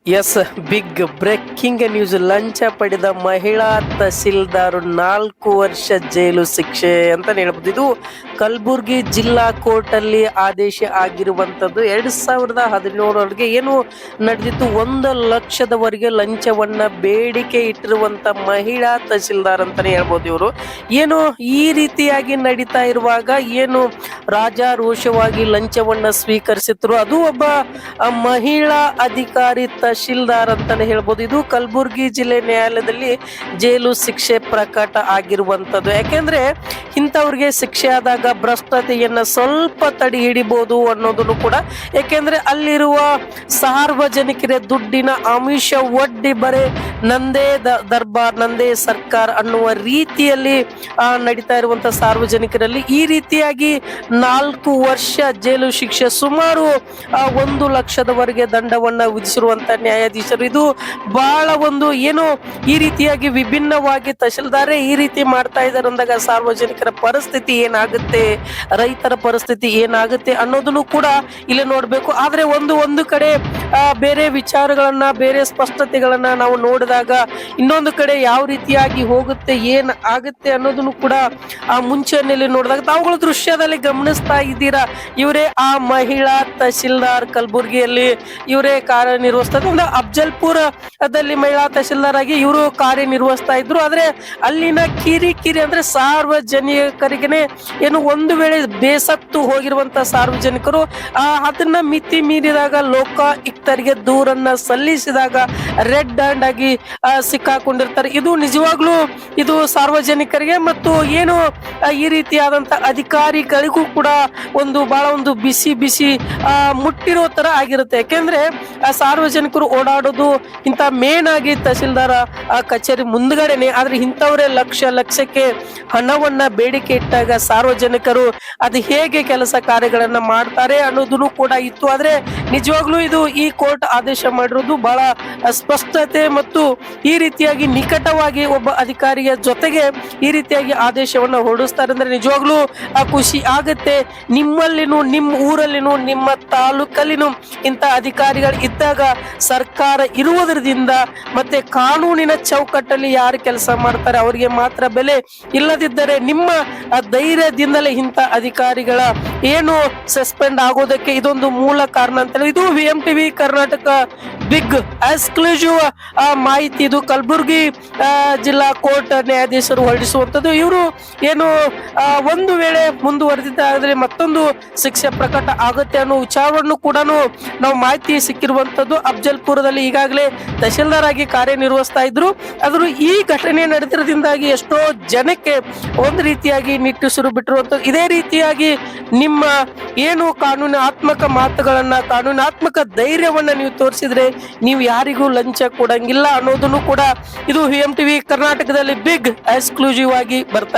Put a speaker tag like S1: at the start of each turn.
S1: S, big breaking news. ಲಂಚ ಪಡೆದ ಮಹಿಳಾ ತಹಸೀಲ್ದಾರ್ 4 ವರ್ಷ ಜೈಲು ಶಿಕ್ಷೆ ಅಂತ ಹೇಳ್ಬೋದು. ಇದು ಕಲಬುರ್ಗಿ ಜಿಲ್ಲಾ ಕೋರ್ಟ್ ಅಲ್ಲಿ ಆದೇಶ ಆಗಿರುವಂತದ್ದು. 2017 ಏನು ನಡೆದಿತ್ತು, 1 ಲಕ್ಷದವರೆಗೆ ಲಂಚವನ್ನ ಬೇಡಿಕೆ ಇಟ್ಟಿರುವಂತ ಮಹಿಳಾ ತಹಸೀಲ್ದಾರ್ ಅಂತಾನೆ ಹೇಳ್ಬೋದು. ಇವರು ಏನು ಈ ರೀತಿಯಾಗಿ ನಡೀತಾ ಇರುವಾಗ ಏನು ರಾಜಾರೋಷವಾಗಿ ಲಂಚವನ್ನ ಸ್ವೀಕರಿಸಿದ್ರು. ಅದು ಒಬ್ಬ ಮಹಿಳಾ ಅಧಿಕಾರಿ ತಹಶೀಲ್ದಾರ್ ಅಂತಾನೆ ಹೇಳ್ಬೋದು. ಇದು ಕಲಬುರ್ಗಿ ಜಿಲ್ಲೆ ನ್ಯಾಯಾಲಯದಲ್ಲಿ ಜೈಲು ಶಿಕ್ಷೆ ಪ್ರಕಟ ಆಗಿರುವಂತದ್ದು. ಯಾಕೆಂದ್ರೆ ಇಂಥವ್ರಿಗೆ ಶಿಕ್ಷೆ ಆದಾಗ ಭ್ರಷ್ಟತೆಯನ್ನ ಸ್ವಲ್ಪ ತಡೆ ಹಿಡಿಬಹುದು ಅನ್ನೋದನ್ನು ಕೂಡ, ಯಾಕೆಂದ್ರೆ ಅಲ್ಲಿರುವ ಸಾರ್ವಜನಿಕರ ದುಡ್ಡಿನ ಆಮಿಷ ಒಡ್ಡಿ ಬರೆ ನಂದೇ ದರ್ಬಾರ್ ನಂದೇ ಸರ್ಕಾರ ಅನ್ನುವ ರೀತಿಯಲ್ಲಿ ನಡೀತಾ ಇರುವಂತಹ ಸಾರ್ವಜನಿಕರಲ್ಲಿ ಈ ರೀತಿಯಾಗಿ 4 ವರ್ಷ ಜೈಲು ಶಿಕ್ಷೆ, ಸುಮಾರು 1 ಲಕ್ಷದವರೆಗೆ ದಂಡವನ್ನ ವಿಧಿಸಿರುವಂತ ನ್ಯಾಯಾಧೀಶರು. ಇದು ಬಹಳ ಒಂದು ಏನು ಈ ರೀತಿಯಾಗಿ ವಿಭಿನ್ನವಾಗಿ ತಹಶೀಲ್ದಾರೇ ಈ ರೀತಿ ಮಾಡ್ತಾ ಇದ್ದಾರೆ ಅಂದಾಗ ಸಾರ್ವಜನಿಕರ ಪರಿಸ್ಥಿತಿ ಏನಾಗುತ್ತೆ, ರೈತರ ಪರಿಸ್ಥಿತಿ ಏನಾಗುತ್ತೆ ಅನ್ನೋದನ್ನು ಕೂಡ ಇಲ್ಲಿ ನೋಡ್ಬೇಕು. ಆದ್ರೆ ಒಂದು ಕಡೆ ಬೇರೆ ವಿಚಾರಗಳನ್ನ, ಬೇರೆ ಸ್ಪಷ್ಟತೆಗಳನ್ನ ನಾವು ನೋಡಿದಾಗ ಇನ್ನೊಂದು ಕಡೆ ಯಾವ ರೀತಿಯಾಗಿ ಹೋಗುತ್ತೆ, ಏನ್ ಆಗುತ್ತೆ ಅನ್ನೋದನ್ನು ಕೂಡ ಮುಂಚೆಯಲ್ಲಿ ನೋಡಿದಾಗ ತಾವುಗಳು ದೃಶ್ಯದಲ್ಲಿ ಗಮನಿಸ್ತಾ ಇದ್ದೀರಾ. ಇವರೇ ಆ ಮಹಿಳಾ ತಹಶೀಲ್ದಾರ್, ಕಲಬುರ್ಗಿಯಲ್ಲಿ ಇವರೇ ಕಾರ್ಯನಿರ್ವಹಿಸ್ತಾ ಇದ್ರು. ಅಫ್ಜಲ್ಪುರದಲ್ಲಿ ಮಹಿಳಾ ತಹಶೀಲ್ದಾರ್ ಆಗಿ ಇವರು ಕಾರ್ಯನಿರ್ವಹಿಸ್ತಾ ಇದ್ರು. ಆದ್ರೆ ಅಲ್ಲಿನ ಕಿರಿಕಿರಿ ಅಂದ್ರೆ ಸಾರ್ವಜನಿಕರಿಗೆ ಏನು ಒಂದು ವೇಳೆ ಬೇಸತ್ತು ಹೋಗಿರುವಂತ ಸಾರ್ವಜನಿಕರು ಅದನ್ನ ಮಿತಿ ಮೀರಿದಾಗ ಲೋಕಾಯುಕ್ತರಿಗೆ ದೂರನ್ನ ಸಲ್ಲಿಸಿದಾಗ ರೆಡ್ ಹ್ಯಾಂಡ್ ಆಗಿ ಸಿಕ್ಕಾಕೊಂಡಿರ್ತಾರೆ. ಇದು ನಿಜವಾಗ್ಲೂ ಇದು ಸಾರ್ವಜನಿಕರಿಗೆ ಮತ್ತು ಏನು ಈ ರೀತಿಯಾದಂತ ಅಧಿಕಾರಿಗಳಿಗೂ ಕೂಡ ಬಹಳ ಒಂದು ಬಿಸಿ ಮುಟ್ಟಿರೋ ತರ ಆಗಿರುತ್ತೆ. ಯಾಕೆಂದ್ರೆ ಸಾರ್ವಜನಿಕರು ಓಡಾಡೋದು ಇಂತ ಮೇನ್ ಆಗಿ ತಹಸೀಲ್ದಾರ್ ಕಚೇರಿ ಮುಂದ್ಗಡೆನೆ. ಆದ್ರೆ ಇಂಥವರೇ ಲಕ್ಷಕ್ಕೆ ಹಣವನ್ನ ಬೇಡಿಕೆ ಇಟ್ಟಾಗ ಸಾರ್ವಜನಿಕರು ಅದು ಹೇಗೆ ಕೆಲಸ ಕಾರ್ಯಗಳನ್ನ ಮಾಡ್ತಾರೆ ಅನ್ನೋದನ್ನು ಕೂಡ ಇತ್ತು. ಆದ್ರೆ ನಿಜವಾಗ್ಲೂ ಇದು ಈ ಕೋರ್ಟ್ ಆದೇಶ ಮಾಡಿರೋದು ಬಹಳ ಸ್ಪಷ್ಟತೆ ಮತ್ತು ಈ ರೀತಿಯಾಗಿ ನಿಕಟವಾಗಿ ಒಬ್ಬ ಅಧಿಕಾರಿಯ ಜೊತೆಗೆ ಈ ರೀತಿಯಾಗಿ ಆದೇಶವನ್ನ ಹೊರಡಿಸ್ತಾರೆ ಅಂದ್ರೆ ನಿಜವಾಗ್ಲೂ ಖುಷಿ ಆಗುತ್ತೆ. ನಿಮ್ಮಲ್ಲಿನೂ, ನಿಮ್ಮ ಊರಲ್ಲಿನೂ, ನಿಮ್ಮ ತಾಲೂಕಲ್ಲಿನೂ ಇಂಥ ಅಧಿಕಾರಿಗಳು ಇದ್ದಾಗ ಸರ್ಕಾರ ಇರುವುದರಿಂದ ಮತ್ತೆ ಕಾನೂನಿನ ಚೌಕಟ್ಟಲ್ಲಿ ಯಾರು ಕೆಲಸ ಮಾಡ್ತಾರೆ ಅವರಿಗೆ ಮಾತ್ರ ಬೆಲೆ. ಇಲ್ಲದಿದ್ದರೆ ನಿಮ್ಮ ಧೈರ್ಯದಿಂದಲೇ ಇಂಥ ಅಧಿಕಾರಿಗಳ ಏನು ಸಸ್ಪೆಂಡ್ ಆಗೋದಕ್ಕೆ ಇದೊಂದು ಮೂಲ ಕಾರಣ ಅಂತ ಹೇಳಿ ಇದು VMTV ಕರ್ನಾಟಕ ಬಿಗ್ ಎಕ್ಸ್ಕ್ಲೂಸಿವ್ ಮಾಹಿತಿ. ಇದು ಕಲಬುರ್ಗಿ ಜಿಲ್ಲಾ ಕೋರ್ಟ್ ನ್ಯಾಯಾಧೀಶರು ಹೊರಡಿಸುವಂತದ್ದು. ಇವರು ಏನು ಒಂದು ವೇಳೆ ಮುಂದುವರೆದಿದ್ದಾದ್ರೆ ಮತ್ತೊಂದು ಶಿಕ್ಷೆ ಪ್ರಕಟ ಆಗುತ್ತೆ ಅನ್ನೋ ವಿಚಾರವನ್ನು ಕೂಡ ನಾವು ಮಾಹಿತಿ ಸಿಕ್ಕಿರುವಂತದ್ದು. ಅಫ್ಜಲ್ಪುರದಲ್ಲಿ ಈಗಾಗಲೇ ತಹಶೀಲ್ದಾರ್ ಆಗಿ ಕಾರ್ಯನಿರ್ವಹಿಸ್ತಾ ಇದ್ರು. ಆದ್ರೂ ಈ ಘಟನೆ ನಡೆದಿರೋದ್ರಿಂದಾಗಿ ಎಷ್ಟೋ ಜನಕ್ಕೆ ಒಂದು ರೀತಿಯಾಗಿ ನಿಟ್ಟುಸಿರು ಬಿಟ್ಟಿರುವಂತದ್ದು. ಇದೇ ರೀತಿಯಾಗಿ ನಿಮ್ಮ ಏನು ಕಾನೂನಾತ್ಮಕ ಮಾತುಗಳನ್ನ, ಕಾನೂನಾತ್ಮಕ ಧೈರ್ಯವನ್ನ ನೀವು ತೋರಿಸಿದ್ರೆ ನೀವು ಯಾರಿಗೂ ಲಂಚ ಕೊಡಂಗಿಲ್ಲ ಅನ್ನೋದನ್ನು ಕೂಡ ಇದು VMTV ಕರ್ನಾಟಕದಲ್ಲಿ ಬಿಗ್ ಎಕ್ಸ್ಕ್ಲೂಸಿವ್ ಆಗಿ ಬರ್ತಾ